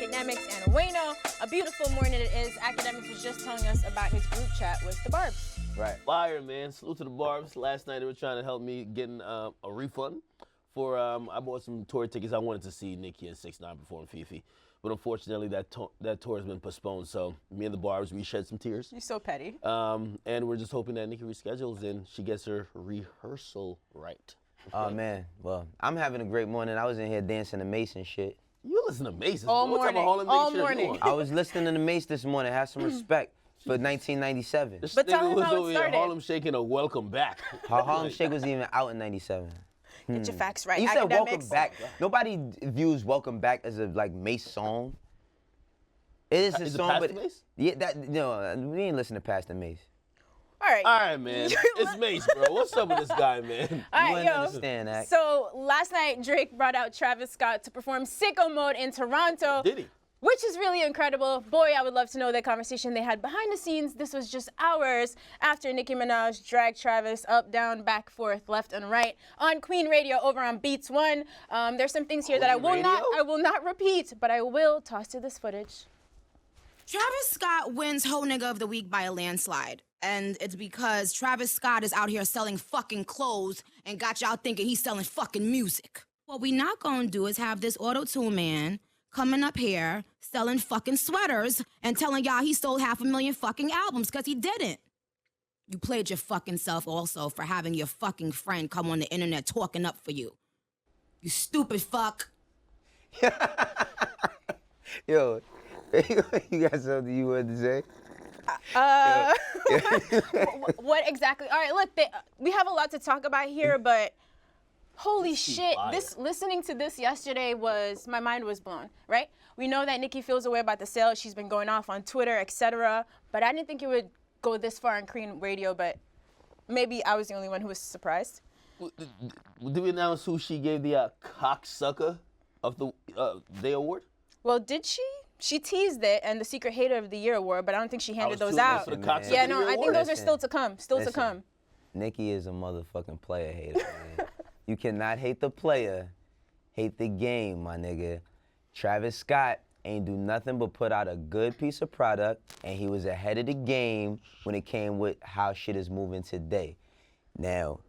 Akademiks and Wayno. A beautiful morning it is. Akademiks was just telling us about his group chat with the Barbs. Right. Fire, man. Salute to the Barbs. Last night they were trying to help me getting a refund for, I bought some tour tickets. I wanted to see Nicki and 6ix9ine perform Fifi. But unfortunately, that tour has been postponed. So me and the Barbs, we shed some tears. You're so petty. And we're just hoping that Nicki reschedules and she gets her rehearsal right. Oh, man. Well, I'm having a great morning. I was in here dancing to Mace and shit. You listen to Mace. All what morning. Type of Harlem All shit are you morning. on? I was listening to Mace this morning. Have some respect for 1997. This But nigga tell him was how it over here started. Harlem shaking a welcome back. Harlem Shake was even out in 97. Get your facts right. You said Welcome Akademiks. Back. Nobody views Welcome Back as a Mace song. It is a Is it song, past but the Mace? yeah, we ain't listen to past the Mace. All right. All right, man. It's Mace, bro. What's up with this guy, man? All You right, wouldn't understand that. So last night, Drake brought out Travis Scott to perform Sicko Mode in Toronto. Did he? Which is really incredible. Boy, I would love to know the conversation they had behind the scenes. This was just hours after Nicki Minaj dragged Travis up, down, back, forth, left, and right on Queen Radio over on Beats One. There's some things here that I Queen will not repeat, but I will toss you this footage. Travis Scott wins Hoe Nigga of the Week by a landslide. And it's because Travis Scott is out here selling fucking clothes and got y'all thinking he's selling fucking music. What we not gonna do is have this auto-tune man coming up here selling fucking sweaters and telling y'all he sold 500,000 fucking albums, because he didn't. You played your fucking self also for having your fucking friend come on the internet talking up for you. You stupid fuck. Yo, you got something you wanted to say? What exactly? All right, look, we have a lot to talk about here, but holy shit, listening to this yesterday my mind was blown, right? We know that Nicki feels a way about the sale. She's been going off on Twitter, etc. But I didn't think it would go this far on Queen Radio, but maybe I was the only one who was surprised. Did we announce who she gave the cocksucker of the day award? Well, did she? She teased it and the Secret Hater of the Year award, but I don't think she handed those out. For the cocksucker Yeah, of the no, Year I think award? those are still to come. Still to come. Nicki is a motherfucking player hater, man. You cannot hate the player, hate the game, my nigga. Travis Scott ain't do nothing but put out a good piece of product, and he was ahead of the game when it came with how shit is moving today. Now,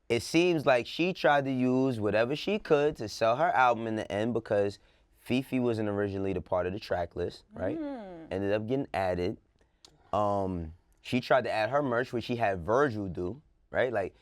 it seems like she tried to use whatever she could to sell her album in the end, because Fifi wasn't originally the part of the track list, right? Ended up getting added. She tried to add her merch, which she had Virgil do, right? Like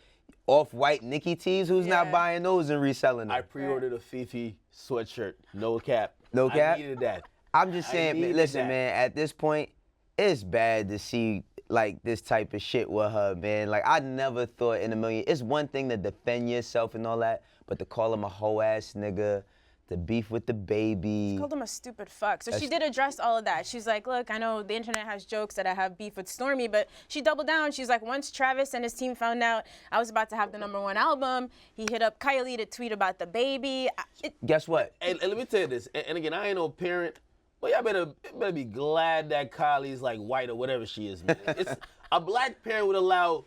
off-white Nicki tees, who's not buying those and reselling them? I pre-ordered a Fifi sweatshirt, no cap. No cap? I needed that. I'm just saying, needed listen, that. man, at this point, it's bad to see like this type of shit with her, man. Like, I never thought in a million, it's one thing to defend yourself and all that, but to call him a hoe ass nigga, to beef with the baby. She called him a stupid fuck. So she did address all of that. She's like, look, I know the internet has jokes that I have beef with Stormy, but she doubled down. She's like, once Travis and his team found out I was about to have the #1 album, he hit up Kylie to tweet about the baby. Guess what? Hey, let me tell you this, and again, I ain't no parent, but y'all better be glad that Kylie's like white or whatever she is, man. It's, a black parent would allow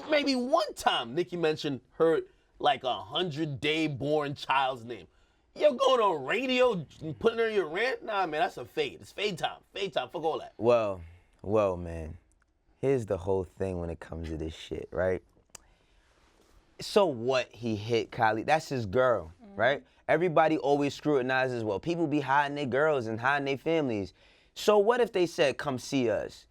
maybe one time Nicki mentioned her like 100-day born child's name. Yo, going on radio, putting her in your rant? Nah, man, that's a fade. It's fade time. Fade time. Fuck all that. Well, man, here's the whole thing when it comes to this shit, right? So what he hit Kylie? That's his girl, right? Everybody always scrutinizes, well, people be hiding their girls and hiding their families. So what if they said, come see us?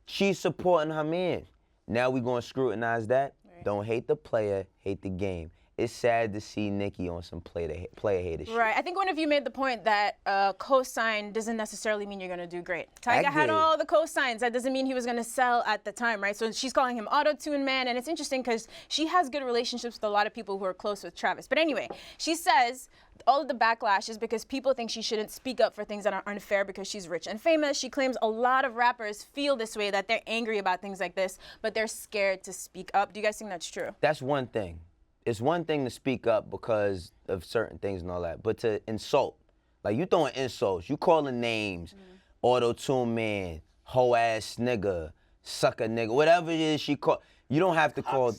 She's supporting her man. Now we gonna scrutinize that? Right. Don't hate the player, hate the game. It's sad to see Nicki on some player hater shit. Right. I think one of you made the point that cosign doesn't necessarily mean you're going to do great. Tyga had all the cosigns. That doesn't mean he was going to sell at the time, right? So she's calling him auto-tune man, and it's interesting because she has good relationships with a lot of people who are close with Travis. But anyway, she says all of the backlash is because people think she shouldn't speak up for things that are unfair because she's rich and famous. She claims a lot of rappers feel this way, that they're angry about things like this, but they're scared to speak up. Do you guys think that's true? That's one thing. It's one thing to speak up because of certain things and all that, but to insult, like you throwing insults, you calling names, auto-tune man, hoe ass nigga, sucker nigga, whatever it is she call. You don't have to call.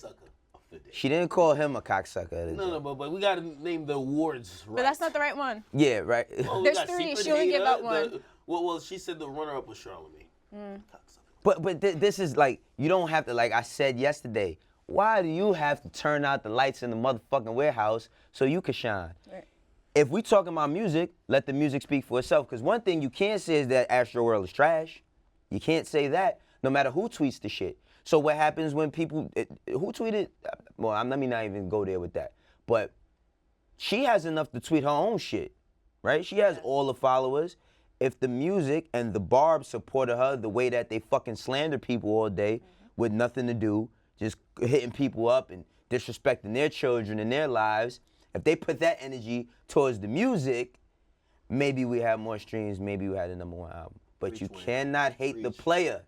the day. She didn't call him a cocksucker. No, but we gotta name the awards right. But that's not the right one. Yeah, right. Well, There's 3. She only gave out one. Well, she said the runner-up was Charlamagne. But this is like, you don't have to, like I said yesterday, why do you have to turn out the lights in the motherfucking warehouse so you can shine? Right. If we talking about music, let the music speak for itself. Because one thing you can't say is that Astroworld is trash. You can't say that, no matter who tweets the shit. So what happens when people, who tweeted, well, let me not even go there with that. But she has enough to tweet her own shit, right? She has all the followers. If the music and the Barbs supported her the way that they fucking slander people all day with nothing to do, just hitting people up and disrespecting their children and their lives, if they put that energy towards the music, maybe we have more streams, maybe we had a #1 album. But you cannot hate the player.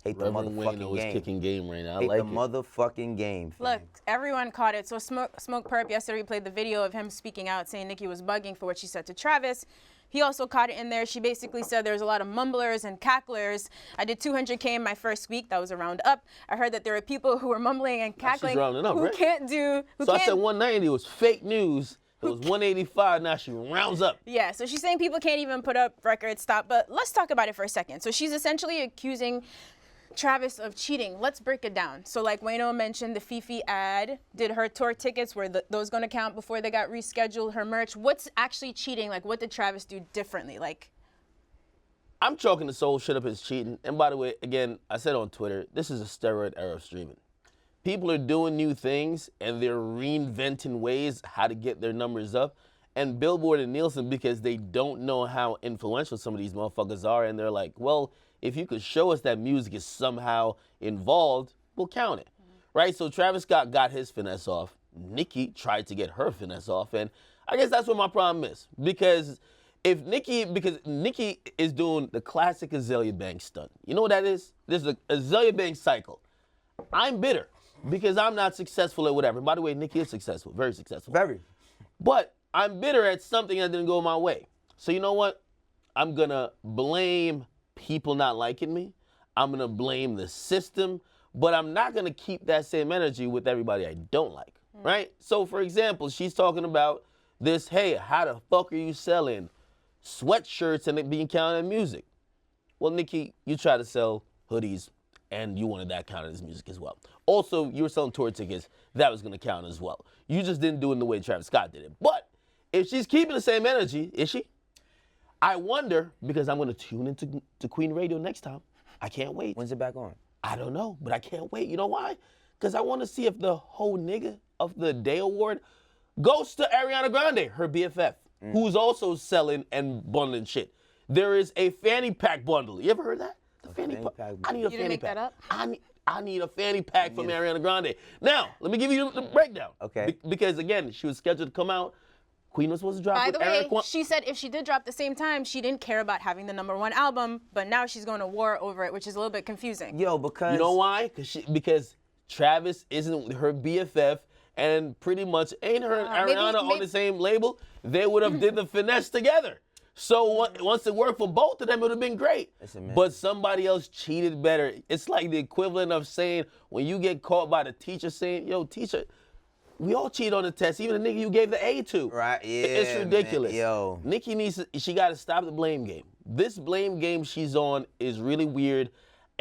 Hate the Reverend motherfucking Wayno is game. kicking game right now. I Hate like the motherfucking game. fam. Look, everyone caught it. So Smoke Perp yesterday played the video of him speaking out, saying Nicki was bugging for what she said to Travis. He also caught it in there. She basically said there's a lot of mumblers and cacklers. I did 200K in my first week. That was a round up. I heard that there were people who were mumbling and cackling rounding up, who right? can't do. Who So I can't, said 190 was fake news. It was 185. Now she rounds up. Yeah, so she's saying people can't even put up records, stop. But let's talk about it for a second. So she's essentially accusing Travis of cheating. Let's break it down. So like Wayno mentioned, the Fifi ad, did her tour tickets, were those going to count before they got rescheduled? Her merch, what's actually cheating? Like, what did Travis do differently? Like, I'm chalking this whole shit up as cheating. And by the way, again, I said on Twitter, this is a steroid era of streaming. People are doing new things and they're reinventing ways how to get their numbers up. And Billboard and Nielsen, because they don't know how influential some of these motherfuckers are, and they're like, well, if you could show us that music is somehow involved, we'll count it, right? So Travis Scott got his finesse off. Nicki tried to get her finesse off, and I guess that's what my problem is. Because Nicki is doing the classic Azalea Banks stunt. You know what that is? There's a Azalea Banks cycle. I'm bitter because I'm not successful at whatever. By the way, Nicki is successful, very successful. Very. But I'm bitter at something that didn't go my way. So you know what? I'm gonna blame people not liking me. I'm gonna blame the system, but I'm not gonna keep that same energy with everybody I don't like, right? So for example, she's talking about this, hey, how the fuck are you selling sweatshirts and it being counted as music? Well, Nicki, you try to sell hoodies and you wanted that counted as music as well. Also, you were selling tour tickets, that was gonna count as well. You just didn't do it in the way Travis Scott did it. But if she's keeping the same energy, is she? I wonder, because I'm going to tune into Queen Radio next time. I can't wait. When's it back on? I don't know, but I can't wait. You know why? Because I want to see if the Hoe Nigga of the Day award goes to Ariana Grande, her BFF, who's also selling and bundling shit. There is a fanny pack bundle. You ever heard that? The fanny pack. I need a You didn't fanny make pack. that up? I need a fanny pack from Ariana Grande. Now, let me give you the breakdown. Okay. Because again, she was scheduled to come out. Queen was supposed to drop by with the way, Eric. she said if she did drop the same time, she didn't care about having the #1 album, but now she's going to war over it, which is a little bit confusing. Yo, because... You know why? Because Travis isn't her BFF, and pretty much ain't her and Ariana on the same label. They would have did the finesse together. So once it worked for both of them, it would have been great. Listen, man. But somebody else cheated better. It's like the equivalent of saying when you get caught by the teacher saying, yo, teacher, we all cheat on the test, even the nigga you gave the A to. Right, yeah, It's ridiculous. man, yo. Nicki she got to stop the blame game. This blame game she's on is really weird,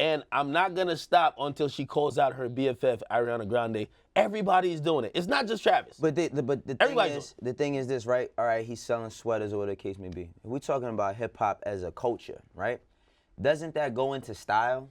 and I'm not going to stop until she calls out her BFF, Ariana Grande. Everybody's doing it. It's not just Travis. But the thing is this, right? All right, he's selling sweaters or whatever the case may be. If we're talking about hip-hop as a culture, right? Doesn't that go into style?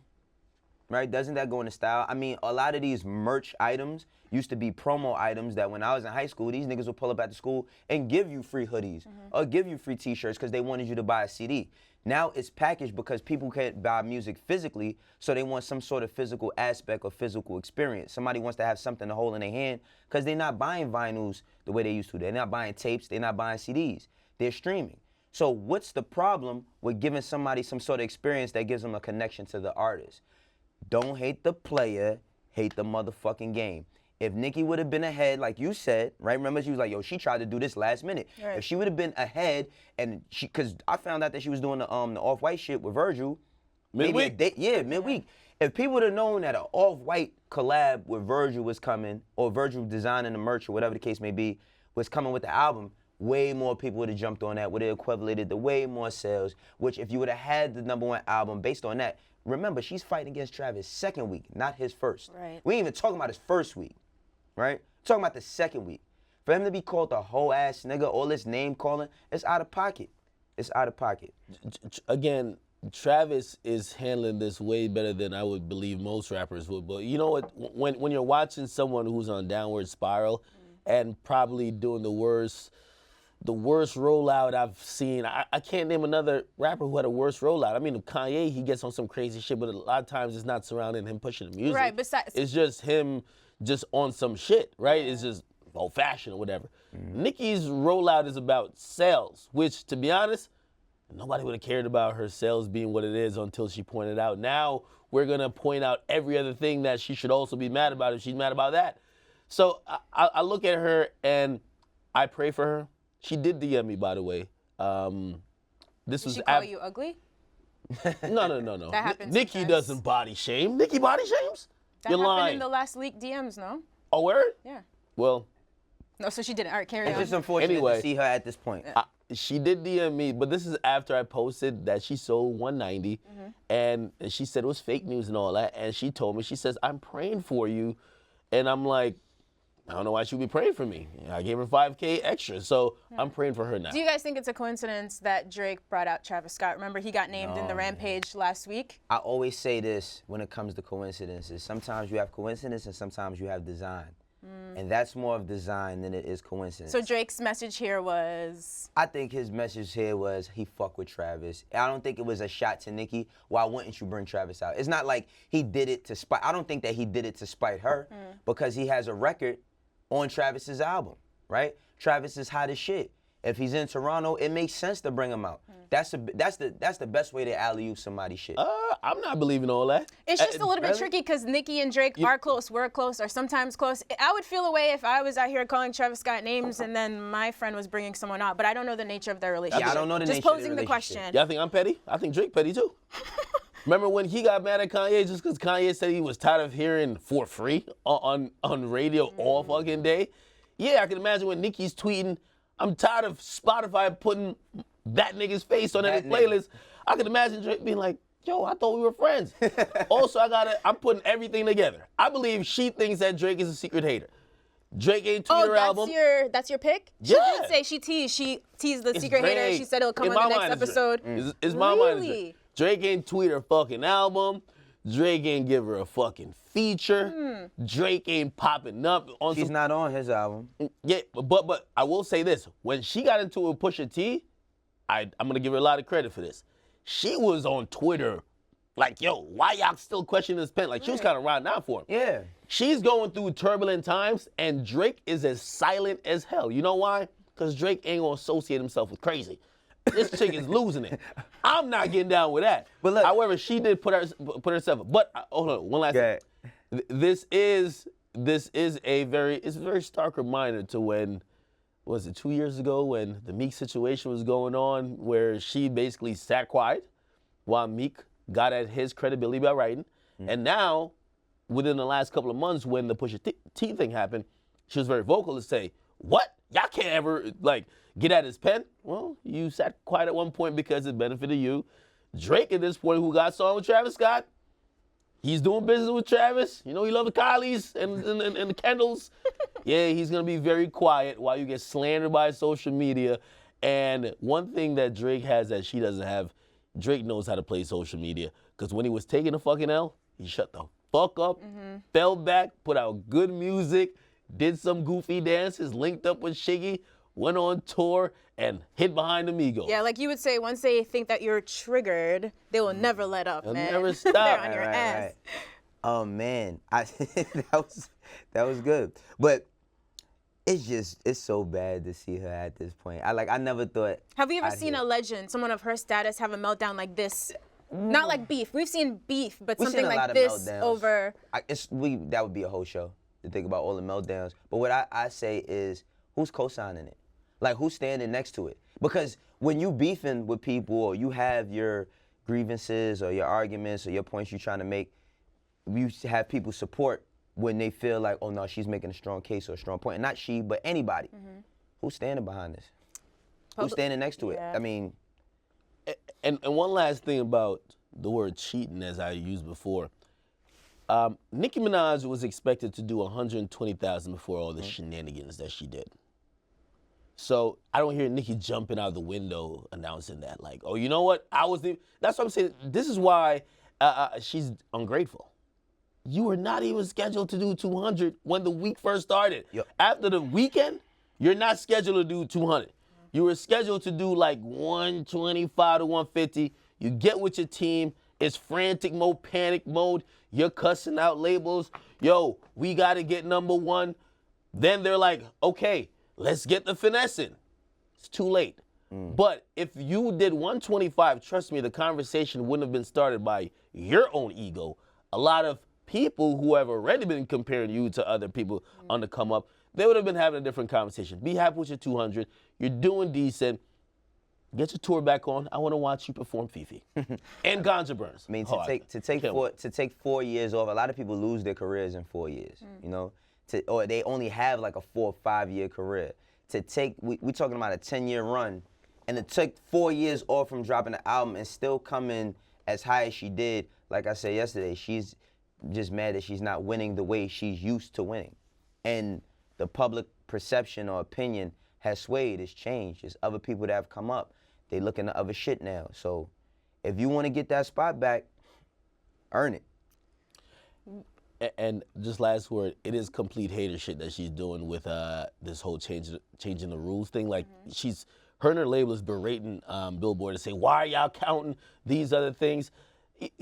Right? Doesn't that go into style? I mean, a lot of these merch items used to be promo items that when I was in high school, these niggas would pull up at the school and give you free hoodies or give you free t-shirts because they wanted you to buy a CD. Now it's packaged because people can't buy music physically, so they want some sort of physical aspect or physical experience. Somebody wants to have something to hold in their hand because they're not buying vinyls the way they used to. They're not buying tapes. They're not buying CDs. They're streaming. So what's the problem with giving somebody some sort of experience that gives them a connection to the artist? Don't hate the player, hate the motherfucking game. If Nicki would have been ahead, like you said, right? Remember, she was like, yo, she tried to do this last minute. Right. If she would have been ahead, and because I found out that she was doing the Off-White shit with Virgil Midweek? Midweek. If people would have known that an off-white collab with Virgil was coming, or Virgil designing the merch, or whatever the case may be, was coming with the album, way more people would have jumped on that, would have equivalated to way more sales, which if you would have had the #1 album based on that, remember, she's fighting against Travis' second week, not his first. Right. We ain't even talking about his first week, right? Talking about the second week. For him to be called a whole ass nigga, all this name calling, it's out of pocket. It's out of pocket. Again, Travis is handling this way better than I would believe most rappers would. But you know what? When you're watching someone who's on a downward spiral and probably doing the worst rollout I've seen, I can't name another rapper who had a worse rollout. I mean, Kanye, he gets on some crazy shit, but a lot of times it's not surrounding him pushing the music. Right, besides... It's just him just on some shit, right? It's just old-fashioned or whatever. Nicki's rollout is about sales, which, to be honest, nobody would have cared about her sales being what it is until she pointed out. Now we're going to point out every other thing that she should also be mad about if she's mad about that. So I look at her and I pray for her. She did DM me, by the way. This was Did she call you ugly? No. That happens Nicki sometimes. doesn't body shame. Nicki body shames? That You're happened lying. in the last leaked DMs, no? Oh, word? Yeah. Well, No, so she didn't. All right, carry It's on. just unfortunate Anyway. to see her at this point. she did DM me, but this is after I posted that she sold 190, and she said it was fake news and all that, and she told me, she says, I'm praying for you, and I'm like, I don't know why she would be praying for me. I gave her $5K extra, so I'm praying for her now. Do you guys think it's a coincidence that Drake brought out Travis Scott? Remember, he got named in the Rampage last week? I always say this when it comes to coincidences. Sometimes you have coincidence and sometimes you have design. And that's more of design than it is coincidence. So Drake's message here was? I think his message here was he fuck with Travis. I don't think it was a shot to Nicki. Why wouldn't you bring Travis out? It's not like he did it to spite. I don't think that he did it to spite her because he has a record on Travis's album, right? Travis is hot as shit. If he's in Toronto, it makes sense to bring him out. That's the best way to alley-oop somebody's shit. I'm not believing all that. It's just a little bit really? tricky because Nicki and Drake are close, we're close, or sometimes close. I would feel a way if I was out here calling Travis Scott names and then my friend was bringing someone out, but I don't know the nature of their relationship. Yeah, I don't know the just nature of the posing the relationship. question. Y'all think I'm petty? I think Drake petty too. Remember when he got mad at Kanye just because Kanye said he was tired of hearing for free on radio all fucking day? Yeah, I can imagine when Nicki's tweeting, I'm tired of Spotify putting that nigga's face on every playlist. I can imagine Drake being like, yo, I thought we were friends. Also, I'm putting everything together. I believe she thinks that Drake is a secret hater. Drake ain't tweeted her album. That's your pick? Yeah. She did say she teased the It's secret hater. Drake. She said it'll come In on my the next mind, it's episode. Drake. It's my mind. It's Really? Drake ain't tweet her fucking album. Drake ain't give her a fucking feature. Drake ain't popping up on She's some... not on his album. Yeah, but I will say this. When she got into it with Pusha T, I'm going to give her a lot of credit for this. She was on Twitter like, yo, why y'all still questioning this pen? Like, she was kind of riding out for him. Yeah. She's going through turbulent times, and Drake is as silent as hell. You know why? Because Drake ain't going to associate himself with crazy. This chick is losing it. I'm not getting down with that. But look, however, she did put herself up. But hold on, one last thing. This is a very stark reminder to when, was it 2 years ago when the Meek situation was going on, where she basically sat quiet while Meek got at his credibility by writing. And now, within the last couple of months when the Pusha T thing happened, she was very vocal to say, what? Y'all can't ever, like, get at his pen? Well, you sat quiet at one point because it benefited you. Drake at this point, who got song with Travis Scott, he's doing business with Travis. You know, he loves the Kylies and the Kendalls. Yeah, he's going to be very quiet while you get slandered by social media. And one thing that Drake has that she doesn't have, Drake knows how to play social media. Because when he was taking the fucking L, he shut the fuck up, fell back, put out good music, did some goofy dances, linked up with Shiggy, went on tour, and hid behind the Migos. Yeah, like you would say, once they think that you're triggered, they will never let up, They'll man. never stop. They're on your Right, ass. right. Oh man, that was good. But it's so bad to see her at this point. I never thought. Have you ever I'd seen hear- a legend, someone of her status, have a meltdown like this? Not like beef. We've seen beef, but We've something seen a lot like of this meltdowns. over. That would be a whole show to think about all the meltdowns. But what I say is, who's co-signing it? Like, who's standing next to it? Because when you beefing with people or you have your grievances or your arguments or your points you're trying to make, you have people support when they feel like, oh no, she's making a strong case or a strong point. And not she, but anybody. Who's standing behind this? Who's standing next to it? I mean. And one last thing about the word cheating, as I used before. Nicki Minaj was expected to do 120,000 before all the shenanigans that she did. So I don't hear Nicki jumping out the window announcing that, like, oh, you know what? That's what I'm saying. This is why she's ungrateful. You were not even scheduled to do 200 when the week first started. Yep. After the weekend, you're not scheduled to do 200. You were scheduled to do like 125 to 150. You get with your team. It's frantic mode, panic mode. You're cussing out labels. Yo, we got to get #1. Then they're like, okay, let's get the finesse in. It's too late. But if you did 125, trust me, the conversation wouldn't have been started by your own ego. A lot of people who have already been comparing you to other people on the come up, they would have been having a different conversation. Be happy with your 200. You're doing decent. Get your tour back on. I want to watch you perform Fifi and Ganja Burns. I mean, to take 4 years off, a lot of people lose their careers in 4 years, you know, or they only have like a 4 or 5 year career. To take, we're talking about a 10-year run, and to take 4 years off from dropping the album and still come in as high as she did, like I said yesterday, she's just mad that she's not winning the way she's used to winning. And the public perception or opinion has swayed, it's changed. There's other people that have come up. They look into other shit now. So if you want to get that spot back, earn it. And just last word, it is complete hater shit that she's doing with this whole changing the rules thing. Like her and her label is berating Billboard and saying, why are y'all counting these other things?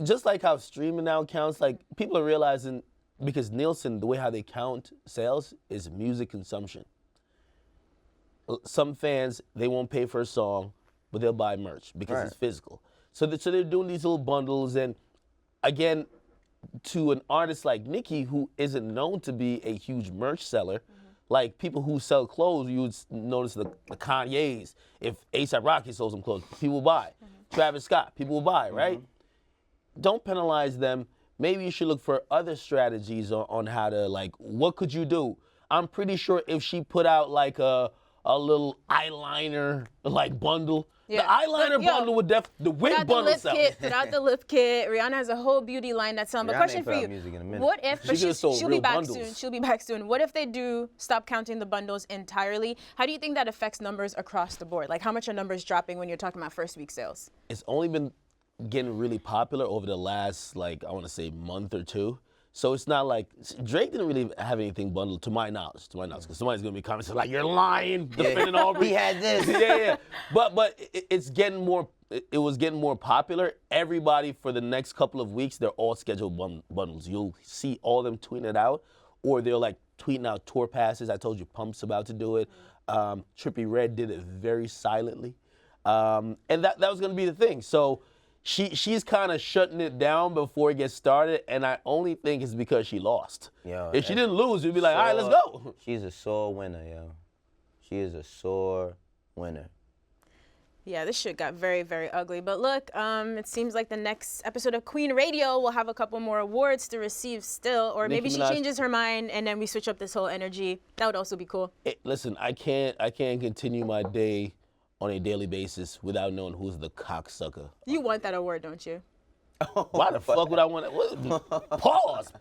Just like how streaming now counts, like people are realizing, because Nielsen, the way how they count sales is music consumption. Some fans, they won't pay for a song, but they'll buy merch because it's physical. So they're doing these little bundles, and again, to an artist like Nicki, who isn't known to be a huge merch seller, like people who sell clothes, you would notice the Kanye's. If A$AP Rocky sold some clothes, people will buy. Travis Scott, people will buy, right? Don't penalize them. Maybe you should look for other strategies on how to, like, what could you do? I'm pretty sure if she put out like a little eyeliner like bundle, the eyeliner bundle would the wig bundle sell. Put out the lip kit. Rihanna has a whole beauty line that's selling. But question for you: what if she'll be back soon? She'll be back soon. What if they do stop counting the bundles entirely? How do you think that affects numbers across the board? Like, how much are numbers dropping when you're talking about first week sales? It's only been getting really popular over the last, like, I want to say month or two. So it's not like Drake didn't really have anything bundled, to my knowledge, because somebody's gonna be commenting like, "You're lying, defending Aubrey." He had this. But it's getting more. It was getting more popular. Everybody for the next couple of weeks, they're all scheduled bundles. You'll see all them tweeting it out, or they're like tweeting out tour passes. I told you, Pump's about to do it. Trippie Redd did it very silently, and that was gonna be the thing. So. She's kind of shutting it down before it gets started, and I only think it's because she lost. If she didn't lose, you'd be like, all right, let's go. She's a sore winner, yo. She is a sore winner. Yeah, this shit got very, very ugly. But look, it seems like the next episode of Queen Radio will have a couple more awards to receive still, or maybe she changes her mind and then we switch up this whole energy. That would also be cool. Listen, I can't continue my day on a daily basis without knowing who's the cocksucker. You want that award, don't you? Why the fuck would I want it? Pause.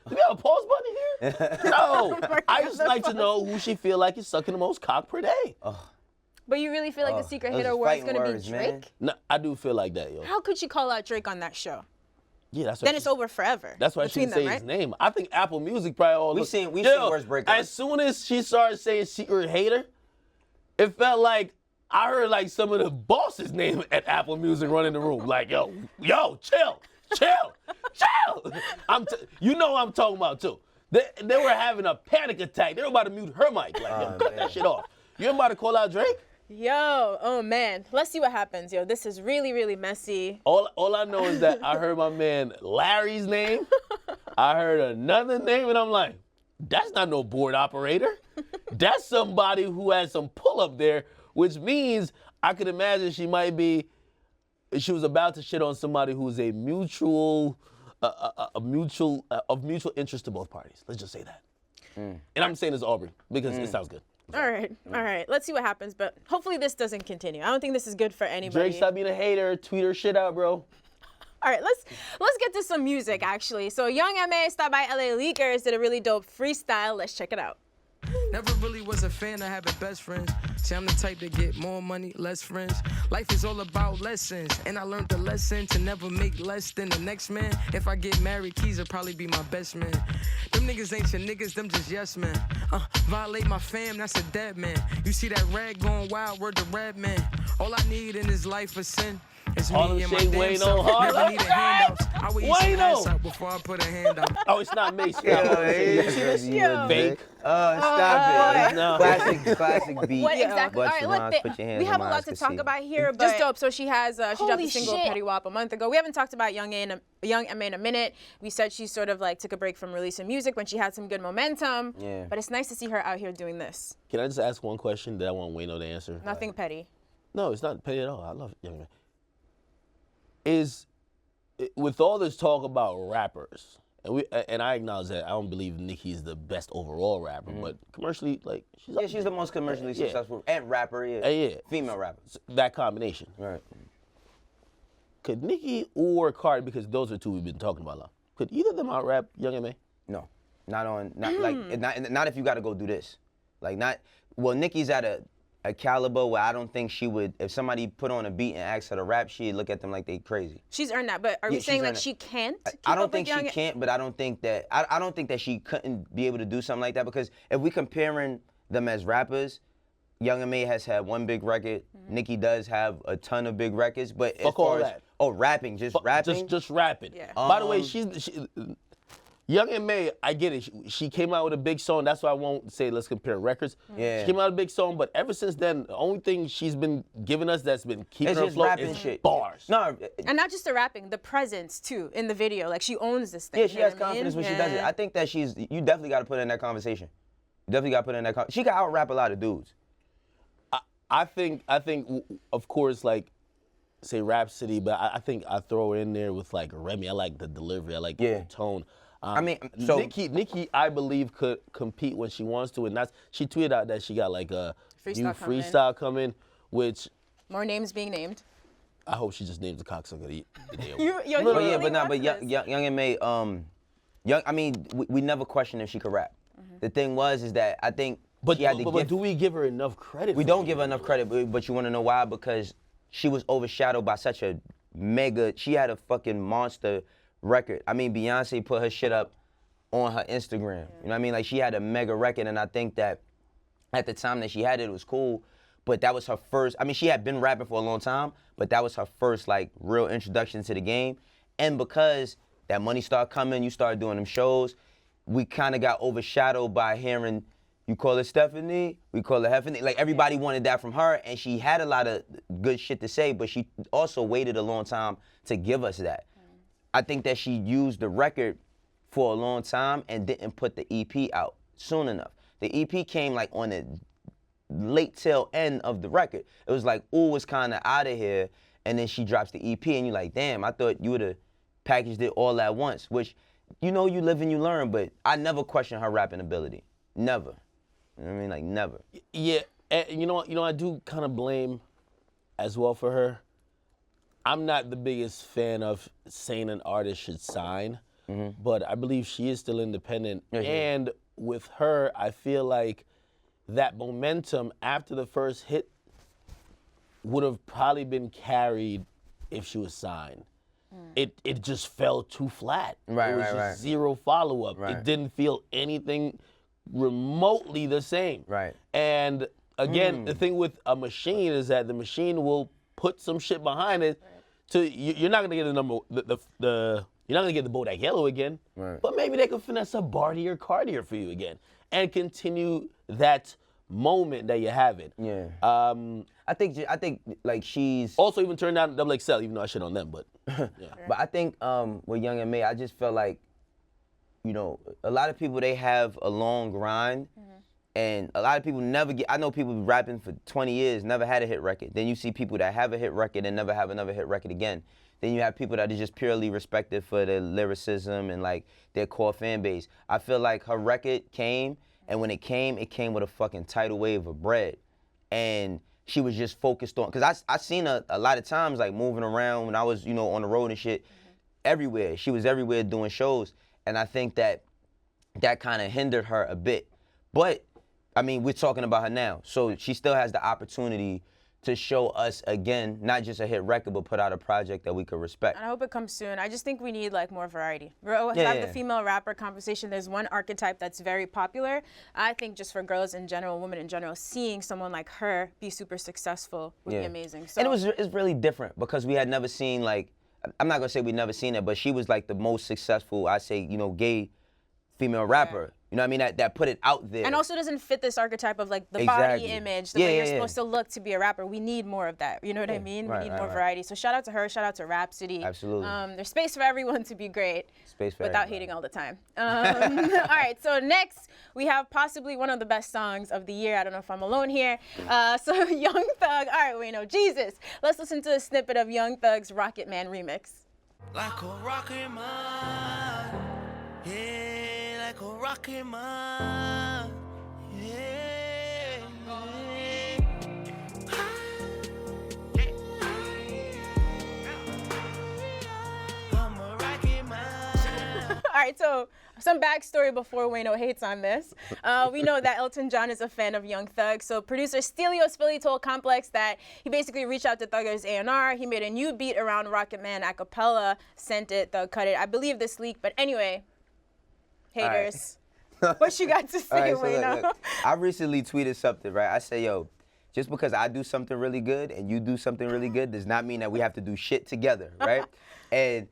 Do we have a pause button here? No. I just like to know who she feel like is sucking the most cock per day. But you really feel like the secret hitter award is going to be Drake? Man. No, I do feel like that, yo. How could she call out Drake on that show? Yeah, that's then it's over forever. That's why she didn't say his name. I think Apple Music probably all. We've seen worse breakdowns. As soon as she started saying secret hater, it felt like I heard like some of the bosses' name at Apple Music running the room. Like, yo, chill. You know what I'm talking about too. They were having a panic attack. They were about to mute her mic. Like, yo, cut that shit off. You ain't about to call out Drake? Yo, oh man. Let's see what happens, yo. This is really, really messy. All I know is that I heard my man Larry's name. I heard another name, and I'm like, that's not no board operator. That's somebody who has some pull up there. Which means I could imagine she might be she was about to shit on somebody who's a mutual interest to both parties. Let's just say that. And I'm saying this Aubrey because it sounds good. All right. Let's see what happens, but hopefully this doesn't continue. I don't think this is good for anybody. Drake, stop being a hater. Tweet her shit out, bro. All right, let's get to some music, actually. So Young M.A. stopped by LA Leakers, did a really dope freestyle. Let's check it out. Never really was a fan of having best friends. See, I'm the type to get more money, less friends. Life is all about lessons, and I learned the lesson to never make less than the next man. If I get married, Keys will probably be my best man. Them niggas ain't your niggas, them just yes men. Violate my fam, that's a dead man. You see that rag going wild, word to red man. All I need in this life is sin. It's me and my damn self. Never need a handout. I would eat some ass out before I put a hand out. Oh, it's not Mace. You see this? Fake. Stop it. No. Classic beat. What exactly? All right, look, put your hands we have a on lot to talk about here, but just dope. So she has she dropped a single Petty Wop a month ago. We haven't talked about Young M.A. in a minute. We said she sort of like took a break from releasing music when she had some good momentum. Yeah. But it's nice to see her out here doing this. Can I just ask one question that I want Wayno to answer? Nothing petty. No, it's not petty at all. I love Young M.A. With all this talk about rappers, and I acknowledge that I don't believe Nicki's the best overall rapper, but commercially, like she's the most commercially successful and rapper, female rapper. That combination. Right. Could Nicki or Cardi, because those are two we've been talking about a lot, could either of them out rap Young M.A.? No, not if you got to go do this, Nicki's at a caliber where I don't think she would, if somebody put on a beat and asked her to rap, she'd look at them like they crazy. She's earned that, but are we saying like she can't? I don't think she can't, but I don't think that she couldn't be able to do something like that, because if we comparing them as rappers, Young M.A. has had one big record. Nicki does have a ton of big records, but fuck all that. Rapping, just rapping. Just rapping. Yeah. By the way, Young M.A., I get it. She came out with a big song. That's why I won't say let's compare records. Yeah. She came out with a big song, but ever since then, the only thing she's been giving us that's been keeping her afloat is shit. Bars. No, and not just the rapping, the presence too in the video. Like she owns this thing. Yeah, she has confidence when she does it. I think that you definitely got to put her in that conversation. You definitely got to put her in that. She can out rap a lot of dudes. I think, of course, like, say Rhapsody, but I think I throw her in there with like Remy. I like the delivery. I like the tone. Nicki, I believe, could compete when she wants to, and she tweeted out that she got like a new freestyle coming, which more names being named. I hope she just names the cocksucker. Young M.A. We never questioned if she could rap. The thing is that I think. But do we give her enough credit? We don't give her enough credit, but you want to know why? Because she was overshadowed by such a mega. She had a fucking monster record. I mean, Beyonce put her shit up on her Instagram. You know what I mean? Like, she had a mega record, and I think that at the time that she had it, it was cool. But that was her first. I mean, she had been rapping for a long time, but that was her first like real introduction to the game. And because that money started coming, you started doing them shows. We kind of got overshadowed by hearing. You call her Stephanie, we call her Heffany. Like, everybody wanted that from her, and she had a lot of good shit to say, but she also waited a long time to give us that. I think that she used the record for a long time and didn't put the EP out soon enough. The EP came like on the late tail end of the record. It was like, ooh, it's kind of out of here, and then she drops the EP, and you're like, damn, I thought you would have packaged it all at once, which, you know, you live and you learn, but I never question her rapping ability. Never. You know what I mean? Like, never. Yeah, and you know, I do kind of blame as well for her. I'm not the biggest fan of saying an artist should sign, but I believe she is still independent. And with her, I feel like that momentum after the first hit would have probably been carried if she was signed. It just fell too flat. It was just zero follow-up. It didn't feel anything remotely the same. And again, the thing with a machine is that the machine will put some shit behind it. You're not gonna get you're not gonna get the Bodak Yellow again. But maybe they could finesse a Barty or Cartier for you again and continue that moment that you're having. I think like she's also even turned down Double XL, even though I shit on them, but But I think with Young M.A., I just felt like, you know, a lot of people, they have a long grind And a lot of people never get, I know people rapping for 20 years, never had a hit record. Then you see people that have a hit record and never have another hit record again. Then you have people that are just purely respected for their lyricism and like their core fan base. I feel like her record came, and when it came with a fucking tidal wave of bread. And she was just focused on, because I seen her a lot of times like moving around when I was, you know, on the road and shit, everywhere. She was everywhere doing shows. And I think that kind of hindered her a bit. But I mean, we're talking about her now. So she still has the opportunity to show us again, not just a hit record, but put out a project that we could respect. And I hope it comes soon. I just think we need like more variety. We always have the female rapper conversation. There's one archetype that's very popular. I think just for girls in general, women in general, seeing someone like her be super successful would be amazing. So. And it's really different because we had never seen like, I'm not gonna say we never seen it, but she was like the most successful, I say, you know, gay female rapper. You know what I mean? That put it out there. And also doesn't fit this archetype of like the body image, the way you're supposed to look to be a rapper. We need more of that. You know what I mean? We need more variety. So shout out to her, shout out to Rhapsody. Absolutely. There's space for everyone to be great. Space for without hating all the time. All right, so next we have possibly one of the best songs of the year. I don't know if I'm alone here. So Young Thug, all right, Wayno, Jesus. Let's listen to a snippet of Young Thug's Rocket Man remix. Like a rocket man, yeah, like a rocket man, yeah, I'm a rocket man. All right, so some backstory before Wayno hates on this. We know that Elton John is a fan of Young Thug, so producer Stelios Philly told Complex that he basically reached out to Thugger's A&R. He made a new beat around Rocket Man a cappella, sent it, Thug cut it. I believe this leak, but anyway, haters. Right. What you got to say, Wayno? Look. I recently tweeted something, right? I say, yo, just because I do something really good and you do something really good does not mean that we have to do shit together, right? And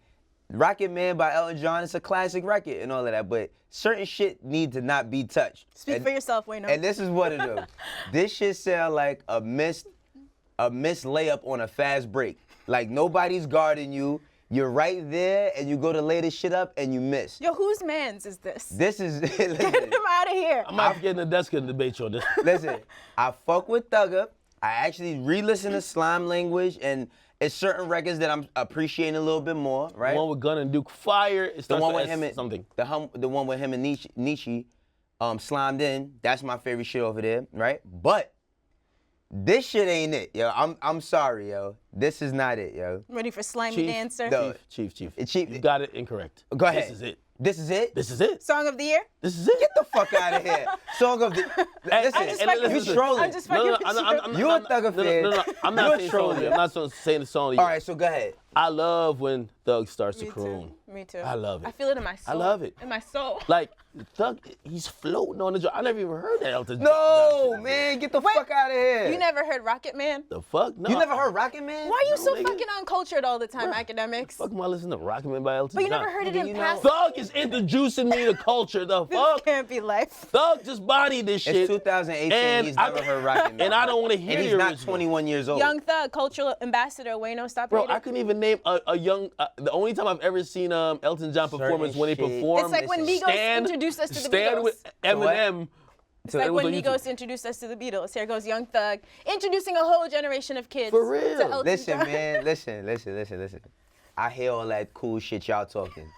Rocket Man by Elton John is a classic record and all of that, but certain shit need to not be touched. Speak for yourself, Wayno. And this is what it is. This shit sound like a missed layup on a fast break. Like nobody's guarding you. You're right there, and you go to lay this shit up, and you miss. Yo, whose man's is this? This is. Listen, get him out of here. I might get Nadeska and debate you on this. Listen, I fuck with Thugger. I actually re-listen to Slime Language, and it's certain records that I'm appreciating a little bit more, right? The one with Gun and Duke Fire. It The one with to him S and something. The one with him and Nishi, Slimed In. That's my favorite shit over there, right? But this shit ain't it, yo. I'm sorry, yo. This is not it, yo. Ready for Slimy Chief, Dancer? No. Chief. Chief. You got it incorrect. Go ahead. This is it. This is it? This is it. Song of the year? This is it. Get the fuck out of here. Song of the. Listen, you trolling. I'm just fucking with you. You a Thugger fan. No, I'm not saying song of the year. I'm not saying the song of the year. All right, so go ahead. I love when Thug starts to Me croon. too. Me too. I love it. I feel it in my soul. I love it. In my soul. Like, Thug, he's floating on the joint. I never even heard that Elton John. No, man, get the fuck out of here. You never heard Rocket Man? The fuck? No. You never heard Rocket Man? Why are you so nigga. fucking uncultured all the time, Academics? Fuck am I listening to Rocket Man by Elton But you John? never heard it Nigga, in you past. Thug is introducing me to culture. The This fuck? can't be life. Thug just bodied this shit. It's 2018, and he's never heard Rocket Man. And I don't want to hear And he's your not original. 21 years old. Young Thug, cultural ambassador, Wayno, stop Bro, hating. I couldn't even name a young. The only time I've ever seen Elton John performance Certain when he shit. performed. It's like when Migos introduced us to the Stand Beatles. with Eminem. It's like when Migos introduced us to the Beatles. Here goes Young Thug, introducing a whole generation of kids. For real. To Elton Listen, John. man, listen. I hear all that cool shit y'all talking.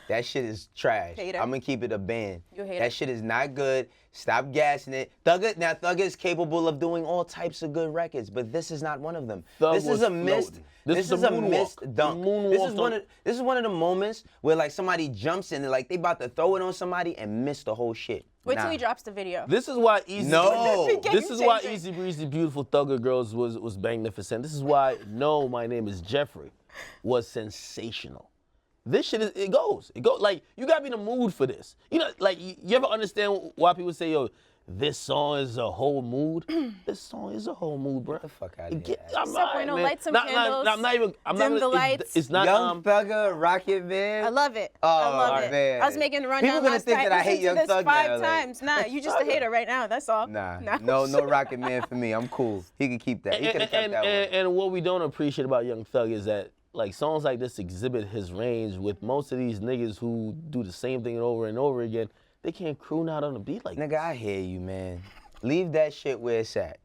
That shit is trash. Hater. I'm gonna keep it a band. You a hater. That shit is not good. Stop gassing it. Thugger is capable of doing all types of good records, but this is not one of them. Thug This was is a missed. floating. This is a missed dunk. This is one of the moments where like somebody jumps in and like they about to throw it on somebody and miss the whole shit. Wait till Nah. he drops the video. This is why Easy. No. This is why Game-changing. Easy Breezy, Beautiful Thugger Girls was magnificent. This is why No, My Name Is Jeffrey was sensational. This shit is it goes. Like you gotta be in the mood for this. You know, like you ever understand why people say, yo, this song is a whole mood? This song is a whole mood, bro. Get the fuck out of here. What's up, Wayno? Light some candles. I'm not even. Dim the lights. It's not. Young Thugger, Rocket Man. I love it. Oh, I love it. man. I was making a rundown People gonna last think night. that I hate Listened Young to this Thug now, 5 like- times. Nah, you just a hater right now. That's all. Nah, no Rocket Man for me. I'm cool. He can keep that. He could have kept that one. And what we don't appreciate about Young Thug is that like songs like this exhibit his range with most of these niggas who do the same thing over and over again. They can't croon out on a beat like Nigga, I hear you, man. Leave that shit where it's at.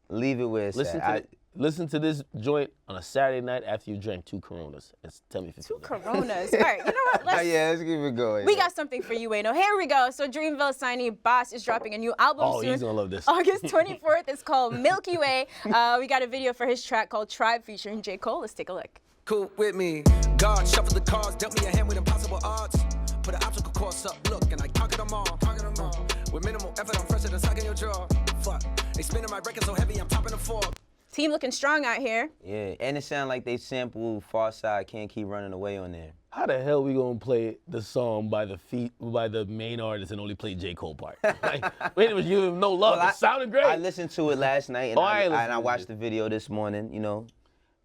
Leave it where it's at. Listen to this joint on a Saturday night after you drank 2 Coronas. And tell me if it's 2 Coronas. All right, you know what? Let's keep it going. We got something for you, Wayno. Here we go. So Dreamville signee Boss is dropping a new album soon. He's gonna love this. August 24th. It's called Milky Way. We got a video for his track called Tribe featuring J. Cole. Let's take a look. Cool with me. God shuffled the cards, dealt me a hand with impossible odds. Put an obstacle course up, look, and I conquered them all. With minimal effort, I'm fresher than sucking your jaw. Fuck, they spinning my record so heavy, I'm topping the fork. Team looking strong out here. Yeah, and it sounds like they sampled Far Side, Can't Keep Running Away on there. How the hell we gonna play the song by the main artist and only play J. Cole part? Like, we didn't give him no love. It sounded great. I listened to it last night, and I watched the video this morning, you know.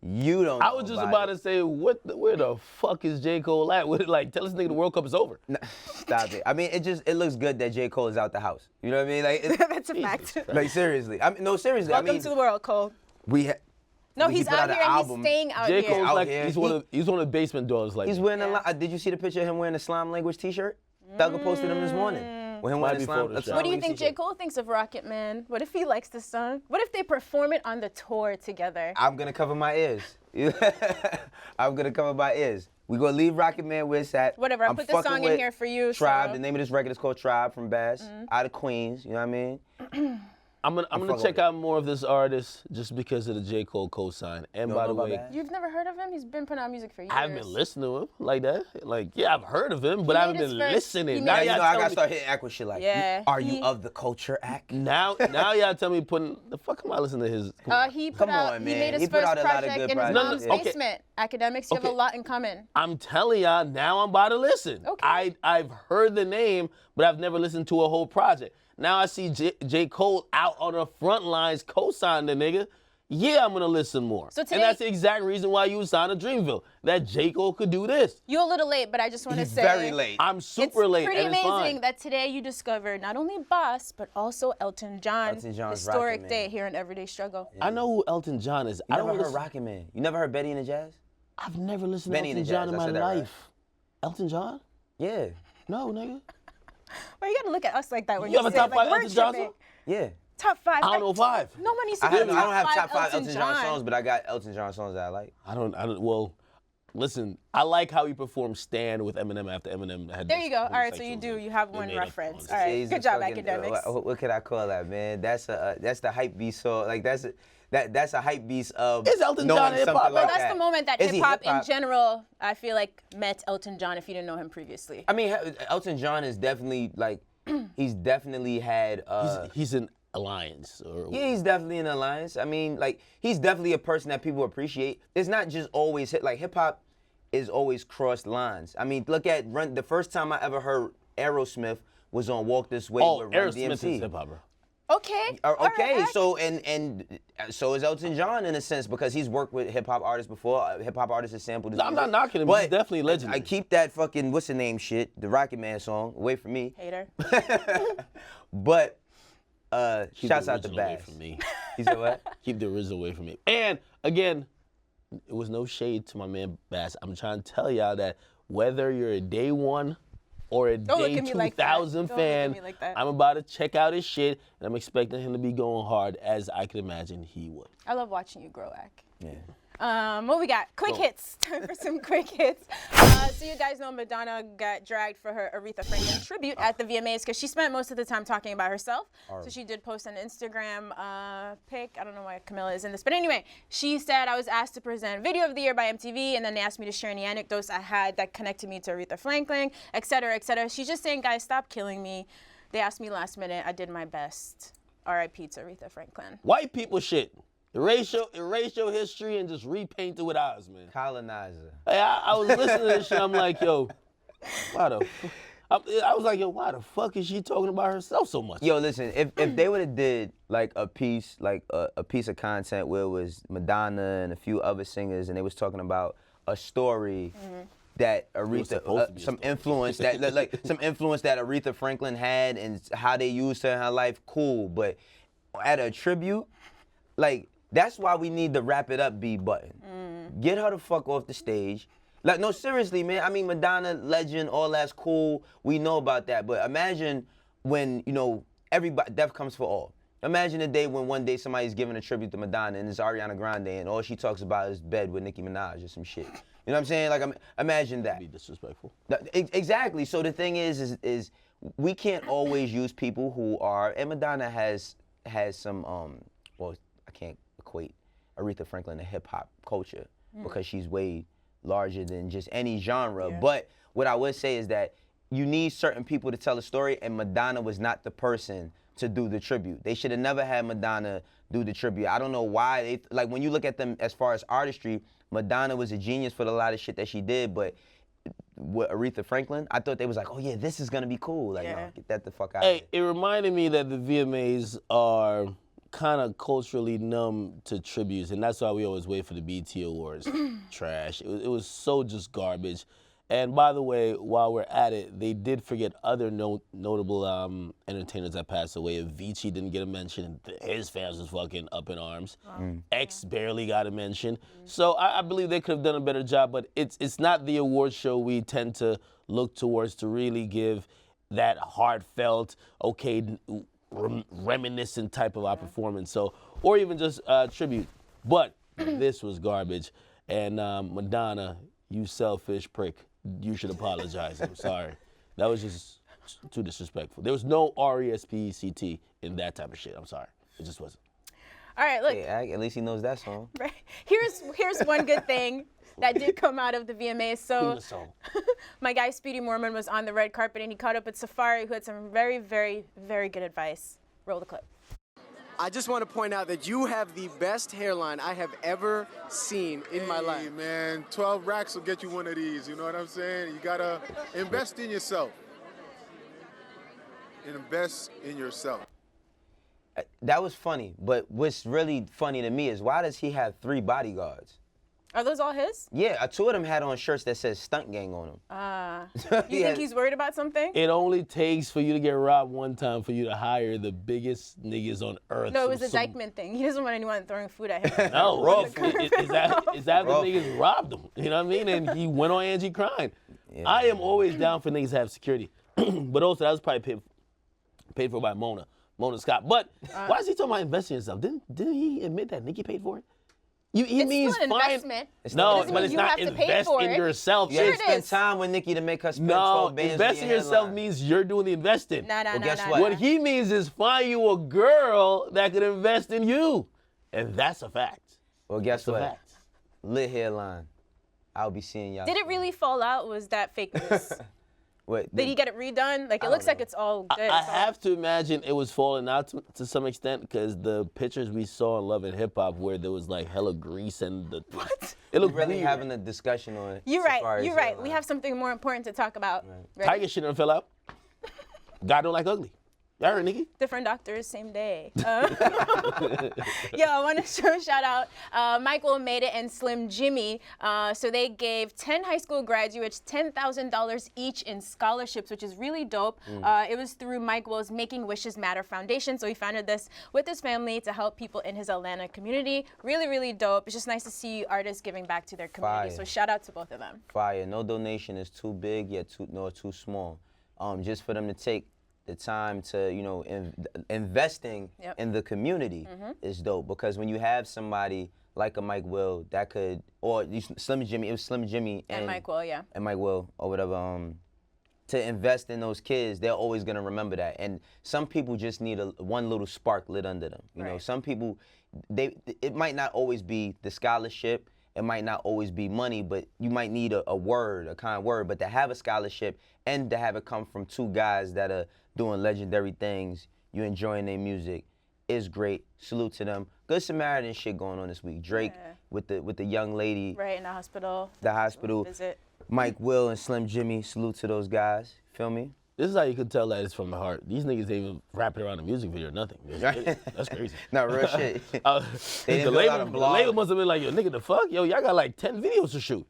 You don't know I was just about to say, where the fuck is J. Cole at? Like, tell this nigga the World Cup is over. Nah, stop it. I mean, it looks good that J. Cole is out the house. You know what I mean? Like, That's a fact. like seriously. I mean, no, seriously. Welcome I mean, to the world, Cole. No, he's out here and he's staying out J. here. Cole's like, here. he's one of the basement dwellers. Like, he's wearing did you see the picture of him wearing a slime language t-shirt? Thugger posted him this morning. With him wearing a slime What do you think J. Cole thinks of Rocket Man? What if he likes the song? What if they perform it on the tour together? I'm gonna cover my ears. I'm gonna cover my ears. We gonna leave Rocket Man where it's at. Whatever, I put the song in here for you. Tribe, so. the name of this record is called Tribe from Bass, out of Queens, you know what I mean? I'm gonna check out more of this artist just because of the J. Cole cosign. And by the way, you've never heard of him? He's been putting out music for years. I haven't been listening to him like that. Like, yeah, I've heard of him, but I haven't been listening. Now you know I gotta start hitting act with shit like, are you of the culture act? Now y'all tell me the fuck am I listening to his? He made his first project in his mom's basement. Akademiks, you have a lot in common. I'm telling y'all, now I'm about to listen. Okay. I've heard the name, but I've never listened to a whole project. Now I see J. Cole out on the front lines co-signing the nigga. Yeah, I'm going to listen more. So today, and that's the exact reason why you signed to Dreamville, that J. Cole could do this. You're a little late, but I just want to say. Very late. I'm super late. It's pretty and it's amazing fine. that today you discovered not only Boss, but also Elton John. Elton John's Historic Rocket day Man. here in Everyday Struggle. I know who Elton John is. You never heard Rocket Man? You never heard Betty and the Jazz? I've never listened Benny to and Elton the John Jazz, in I my said that life. right. Elton John? Yeah. No, nigga. Well, you gotta look at us like that when You you have a say top it. Like, 5 we're Elton John tripping. song? Yeah. Top 5. I don't know 5. No one needs to I do don't have top top 5 Elton Elton John songs, but I got Elton John songs that I like. I don't, well, listen, I like how he performed Stan with Eminem after Eminem had There you go. All right, so you have one reference. All right, good job, Akademiks. What could I call that, man? That's the hype beast song. Like that's a hype beast of Is Elton knowing John hip-hop? something Well, like that's the moment that Is he hip-hop in hip-hop? general, I feel like, met Elton John if you didn't know him previously. I mean, Elton John is definitely like, he's definitely had. He's an alliance. Yeah, he's definitely an alliance. I mean, like, he's definitely a person that people appreciate. It's not just always hip hop is always crossed lines. I mean, look at the first time I ever heard Aerosmith was on Walk This Way with Run Aerosmith DMC. is hip hop, bro. Okay. Okay, right. so and so is Elton John in a sense because he's worked with hip hop artists before. Hip hop artists has sampled his I'm music. not knocking him. But He's definitely legendary. I keep that fucking what's the name shit, the Rocket Man song, away from me. Hater. But Keep shouts the out to original away Bass. from me. He said what? Keep the original away from me. And again, it was no shade to my man Bass. I'm trying to tell y'all that whether you're a day one or a Don't look day at me like that. 2000 Don't look at fan, me like that. I'm about to check out his shit, and I'm expecting him to be going hard as I could imagine he would. I love watching you grow, Ak. Yeah. What we got? Quick hits. Time for some quick hits. So you guys know Madonna got dragged for her Aretha Franklin tribute at the VMAs because she spent most of the time talking about herself. So she did post an Instagram pic. I don't know why Camilla is in this. But anyway, she said, I was asked to present Video of the Year by MTV, and then they asked me to share any anecdotes I had that connected me to Aretha Franklin, et cetera, et cetera. She's just saying, guys, stop killing me. They asked me last minute. I did my best. R.I.P. to Aretha Franklin. White people shit. Erase your history and just repaint it with ours, man. Colonizer. Hey, I was listening to this shit. I'm like, yo, why the? I was like, yo, why the fuck is she talking about herself so much? Yo, listen, if they would have did like a piece of content where it was Madonna and a few other singers and they was talking about a story that Aretha, some influence that some influence that Aretha Franklin had and how they used her in her life, cool. But at a tribute, like that's why we need the wrap it up B button. Get her the fuck off the stage. Like, no, seriously, man. I mean, Madonna, legend, all that's cool. We know about that. But imagine when, you know, everybody, death comes for all. Imagine a day when one day somebody's giving a tribute to Madonna and it's Ariana Grande and all she talks about is bed with Nicki Minaj or some shit. You know what I'm saying? Like, imagine that. Be disrespectful. Exactly. So the thing is we can't always use people who are, and Madonna has some, well, I can't equate Aretha Franklin to hip hop culture because she's way larger than just any genre. Yeah. But what I would say is that you need certain people to tell a story, and Madonna was not the person to do the tribute. They should have never had Madonna do the tribute. I don't know why. Like, when you look at them as far as artistry, Madonna was a genius for a lot of shit that she did, but with Aretha Franklin, I thought they was like, oh yeah, this is gonna be cool. Like, no, get that the fuck out of here. It reminded me that the VMAs are kind of culturally numb to tributes, and that's why we always wait for the BET Awards. Trash. It was so just garbage. And by the way, while we're at it, they did forget other notable entertainers that passed away. Avicii didn't get a mention. His fans was fucking up in arms. X barely got a mention. So I believe they could have done a better job, but it's not the award show we tend to look towards to really give that heartfelt, okay, reminiscent type of our performance. So, or even just tribute. But this was garbage. And Madonna, you selfish prick. You should apologize. I'm sorry. That was just too disrespectful. There was no R-E-S-P-E-C-T in that type of shit. I'm sorry. It just wasn't. All right, look. Hey, at least he knows that song. Right. Here's one good thing that did come out of the VMAs. So my guy Speedy Mormon was on the red carpet and he caught up with Safari, who had some very, very, very good advice. Roll the clip. I just want to point out that you have the best hairline I have ever seen in my life. Man, 12 racks will get you one of these, you know what I'm saying? You got to invest in yourself. Invest in yourself. That was funny, but what's really funny to me is why does he have 3 bodyguards? Are those all his? Yeah, 2 of them had on shirts that says Stunt Gang on them. You think he's worried about something? It only takes for you to get robbed one time for you to hire the biggest niggas on earth. No, it was a Dykeman thing. He doesn't want anyone throwing food at him. No, rough. Is that the niggas robbed him? You know what I mean? And he went on Angie crying. Yeah. I am always down for niggas to have security. But also, that was probably paid for by Mona Scott. But why is he talking about investing in himself? Didn't he admit that Nicki paid for it? He means still an investment. No, but it's not invest in yourself. You have to spend time with Nicki to make her spend 12 bands. Invest in yourself means you're doing the investing. No, guess no. what? What he means is find you a girl that could invest in you. And that's a fact. Well, guess what? Lit hairline. I'll be seeing y'all. Did it really fall out? Or was that fake news? Did he get it redone? Like, it looks like it's all good. I have to imagine it was falling out to some extent because the pictures we saw in Love and Hip Hop where there was like hella grease and the... What? It looked really weird. Having a discussion on it. You're right. We have something more important to talk about. Right. Tiger shit done fell out. God don't like ugly. Y'all heard, Nicki? Different doctors, same day. Yo, I want to shout out MikeWillMadeIt and Slim Jimmi. So they gave 10 high school graduates $10,000 each in scholarships, which is really dope. It was through Mike Will's Making Wishes Matter Foundation. So he founded this with his family to help people in his Atlanta community. Really, really dope. It's just nice to see artists giving back to their community. Fire. So shout out to both of them. Fire. No donation is too big yet too small. Just for them to take the time to, investing in the community is dope, because when you have somebody like a Mike Will that could, or Slim Jimmi, it was Slim Jimmi and Mike Will, yeah. And Mike Will, or whatever, to invest in those kids, they're always gonna remember that. And some people just need one little spark lit under them. You know, some people, it might not always be the scholarship, it might not always be money, but you might need a word, a kind word. But to have a scholarship and to have it come from 2 guys that are doing legendary things, you enjoying their music, is great. Salute to them. Good Samaritan shit going on this week. Drake with the young lady. Right, in the hospital. The hospital. Visit. Mike Will and Slim Jimmi, salute to those guys. Feel me? This is how you can tell that it's from the heart. These niggas ain't even rapping around a music video or nothing. That's crazy. No, real shit. The label must have been like, yo, nigga, the fuck? Yo, y'all got like 10 videos to shoot.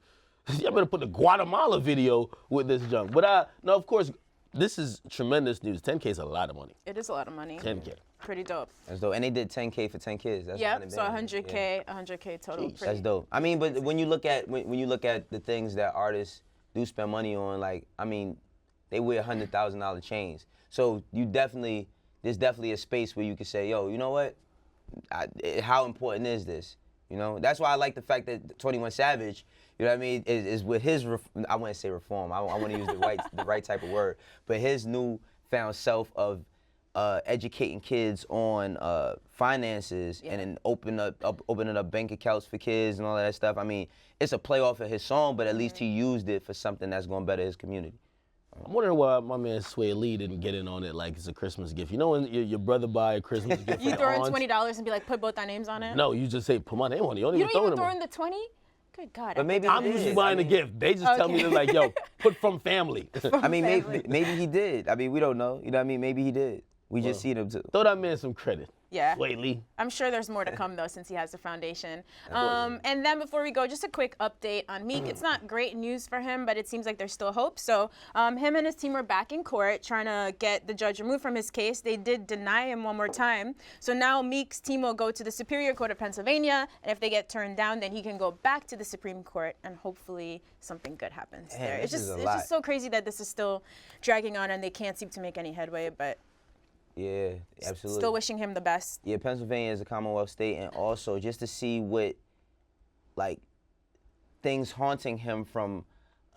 Y'all better put the Guatemala video with this junk. But no, of course, this is tremendous news. 10K is a lot of money. It is a lot of money. 10K. Pretty dope. That's dope. And they did 10K for 10 kids. That's Yep. So 100 100K, 100K total. Jeez. That's dope. I mean, but when you look at the things that artists do spend money on, like, I mean, they wear $100,000 chains. So there's definitely a space where you can say, yo, you know what? How important is this? You know, that's why I like the fact that 21 Savage, you know what I mean, is with his, I wouldn't say reform, I want to use the right type of word, but his newfound self of educating kids on finances and then opening up bank accounts for kids and all of that stuff. I mean, it's a play off of his song, but at least he used it for something that's going to better his community. I'm wondering why my man Sway Lee didn't get in on it like it's a Christmas gift. You know when your brother buy a Christmas gift for You your throw in aunt? $20 and be like, put both our names on it? No, you just say, put my name on it. You don't You even don't even throw throw it in the 20? Good God. But maybe I'm he usually did. buying the gift. They just tell me, they're like, yo, put from family. I mean, maybe he did. I mean, we don't know. You know what I mean? Maybe he did. We just seen him too. Throw that man some credit. Yeah. Sway Lee. I'm sure there's more to come though since he has the foundation. And then before we go, just a quick update on Meek. It's not great news for him, but it seems like there's still hope. So him and his team were back in court trying to get the judge removed from his case. They did deny him one more time. So now Meek's team will go to the Superior Court of Pennsylvania, and if they get turned down, then he can go back to the Supreme Court, and hopefully something good happens there. It's just so crazy that this is still dragging on and they can't seem to make any headway, but Yeah, absolutely. still wishing him the best. Yeah, Pennsylvania is a Commonwealth state, and also just to see what, like, things haunting him from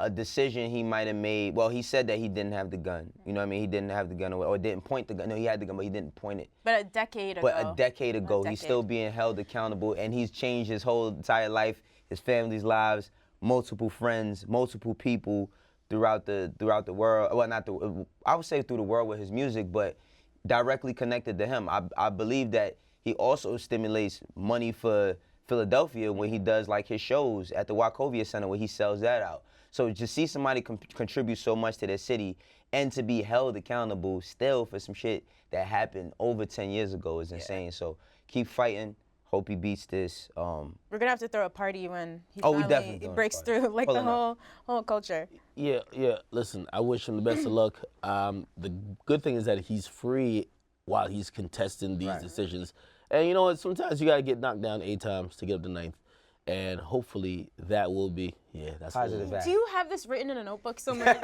a decision he might have made. Well, he said that he didn't have the gun. You know what I mean? He didn't have the gun or didn't point the gun. No, he had the gun, but he didn't point it. But a decade ago. But a decade ago, he's still being held accountable, and he's changed his whole entire life, his family's lives, multiple friends, multiple people throughout the world. Well, I would say through the world with his music, but directly connected to him. I believe that he also stimulates money for Philadelphia when he does like his shows at the Wachovia Center where he sells that out. So to see somebody contribute so much to their city and to be held accountable still for some shit that happened over 10 years ago is insane. So keep fighting. Hope he beats this. We're gonna have to throw a party when he we finally definitely breaks through like the whole culture. Yeah. Listen, I wish him the best of luck. The good thing is that he's free while he's contesting these decisions. And you know what? Sometimes you gotta get knocked down 8 times to get up to 9th. And hopefully that will be, that's positive. Do you have this written in a notebook somewhere?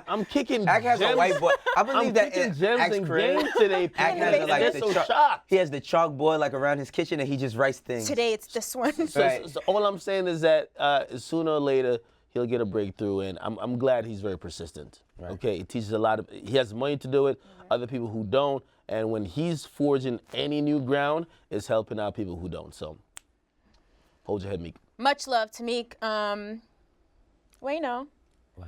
I'm kicking Ak has a gems. whiteboard. I believe I'm that kicking in gems Ak's and crib, games today. Ak people. has like They're so shocked. he has the chalkboard like around his kitchen and he just writes things. Today it's this one. So all I'm saying is that sooner or later he'll get a breakthrough, and I'm glad he's very persistent. Right. Okay, he teaches a lot he has money to do it. Other people who don't, and when he's forging any new ground, it's helping out people who don't. So hold your head, Meek. Much love to Meek. Wayno.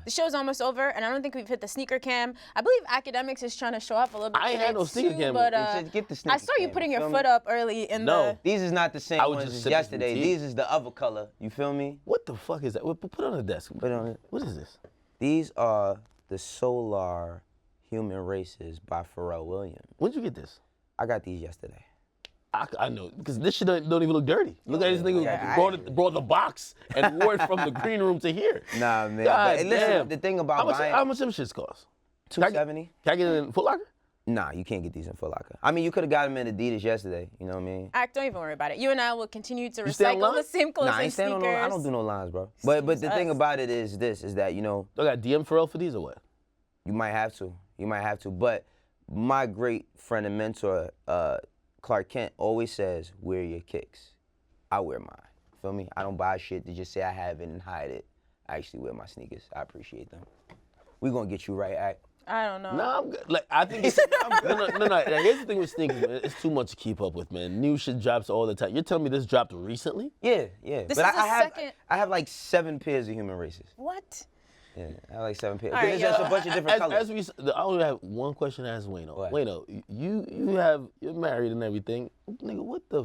The show's almost over, and I don't think we've hit the sneaker cam. I believe Akademiks is trying to show off a little bit. I ain't had no sneaker cam. But Get the sneaker I saw you cam, putting you your feel foot me? up early in No. These is not the same I was ones just as sipping some yesterday. tea. These is the other color. You feel me? What the fuck is that? Put it on the desk. Put it on it. What is this? These are the Solar Human Races by Pharrell Williams. When'd you get this? I got these yesterday. I know, because this shit don't even look dirty. Look at this nigga who brought the box and wore it from the green room to here. Nah, man. God But listen, damn. the thing about buying How much them shits cost? $270. Can I get it in Foot Locker? Nah, you can't get these in Foot Locker. I mean, you could have got them in Adidas yesterday. You know what I mean? Act, don't even worry about it. You and I will continue to stay recycle online? the same clothes Nah, I and ain't standing on no. sneakers. I don't do no lines, bro. But the thing about it is this: is that I got DM Pharrell for these or what? you might have to. You might have to. But my great friend and mentor, Clark Kent, always says, wear your kicks. I wear mine. Feel me? I don't buy shit to just say I have it and hide it. I actually wear my sneakers. I appreciate them. We gonna get you right, Act. I don't know. Nah, I'm good. Like, I think it's, no. Here's the thing with sneakers, man. It's too much to keep up with, man. New shit drops all the time. You're telling me this dropped recently? Yeah. This but is I have like 7 pairs of Human Races. What? Yeah, I have like 7 pairs. All right, There's just a bunch of different colors. I only have one question to ask Wayno. What? Wayno, you're married and everything. Nigga, what the,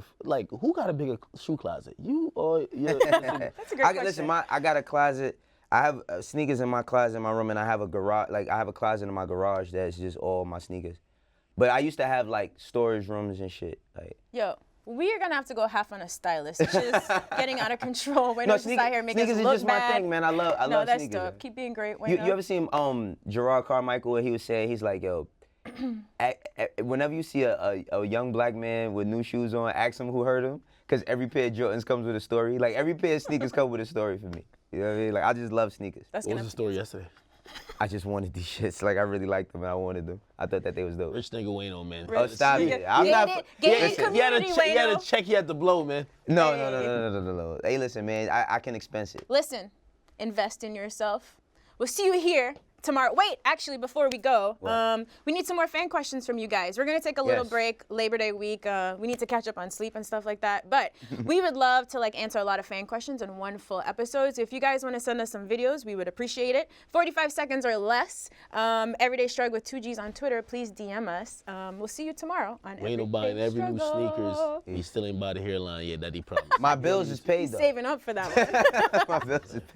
who got a bigger shoe closet? You or your That's a great question. Listen, I got a closet. I have sneakers in my closet in my room, and I have a garage. Like, I have a closet in my garage that's just all my sneakers. But I used to have like storage rooms and shit. Like, Yo, We are gonna have to go half on a stylist. It's just getting out of control. Wayno just out here making us sneakers look is just bad. my thing, man. I love No, that's sneakers. dope. Keep being great, You Wayno. ever seen Gerard Carmichael where he was saying, he's like, yo, whenever you see a young black man with new shoes on, ask him who hurt him, because every pair of Jordans comes with a story. Like, every pair of sneakers come with a story for me. You know what I mean? Like, I just love sneakers. What was the story yesterday? I just wanted these shits. Like, I really liked them and I wanted them. I thought that they was dope. Rich nigga Wayno, man. Oh, stop it. I'm not. Gated Listen, community, You had Wayno. a check you had to blow, man. No. Hey, listen, man, I can expense it. Listen, invest in yourself. We'll see you here tomorrow. Wait, actually, before we go, we need some more fan questions from you guys. We're gonna take a little break, Labor Day week. We need to catch up on sleep and stuff like that. But we would love to answer a lot of fan questions in one full episode. So if you guys want to send us some videos, we would appreciate it. 45 seconds or less. Everyday Struggle with 2 G's on Twitter. Please DM us. We'll see you tomorrow on Wayno buying every new sneakers. He still ain't bought a hairline yet that he promised. My bills is paid though. Saving up for that one. My bills is paid.